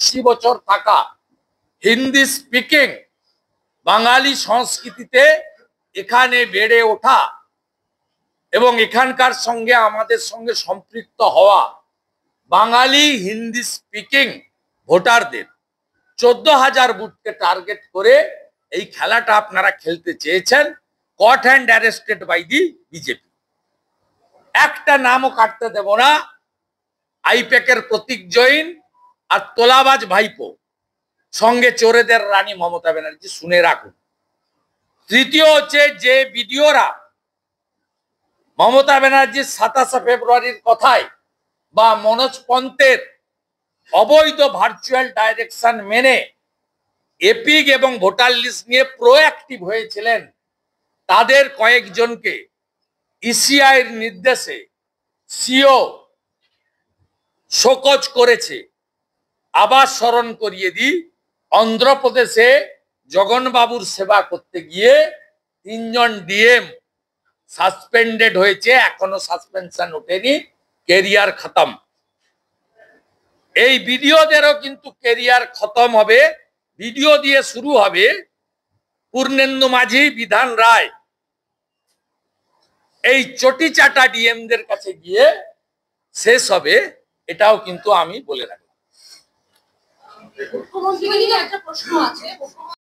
80 বছর থাকা হিন্দি স্পিকিং বাঙালি সংস্কৃতিতে এখানে বেড়ে ওঠা এবং এখানকার সঙ্গে আমাদের সঙ্গে সম্পৃক্ত হওয়া বাঙালি হিন্দি স্পিকিং ভোটারদের 14,000 বুথকে টার্গেট করে এই খেলাটা আপনারা খেলতে চেয়েছেন, caught and arrested by the BJP. একটা নামও কাটতে দেব না। আইপ্যাকের প্রতীক জৈন আর তোলাবাজ ভাইপো, সঙ্গে চোরেদের রানী মমতা ব্যানার্জি, শুনে রাখুন। তৃতীয় হচ্ছে যে ভিডিওরা মমতা ব্যানার্জির 27 ফেব্রুয়ারির কথায় বা মনোজ পন্থের অবৈধ ভার্চুয়াল ডাইরেকশন মেনে এপিক এবং ভোটার লিস্ট নিয়ে প্রোঅ্যাক্টিভ হয়েছিলেন, তাদের কয়েকজনকে ইসিআইয়ের নির্দেশে সিও শোকজ করেছে। আবার স্মরণ করিয়ে দিই, অন্ধ্রপ্রদেশে জগনবাবুর সেবা করতে গিয়ে 3 জন ডিএম সাসপেন্ডেড হয়েছে, এখনো সাসপেনশন ওঠেনি, কেরিয়ার খতম। এই ভিডিওদেরও কিন্তু কেরিয়ার খতম হবে। ভিডিও দিয়ে শুরু হবে পূর্ণেন্দু মাঝি, বিধান রায়, এই চটি চাটা ডিএমদের কাছে গিয়ে শেষ হবে, এটাও কিন্তু আমি বলে রাখলাম। মুখ্যমন্ত্রী একটা প্রশ্ন আছে।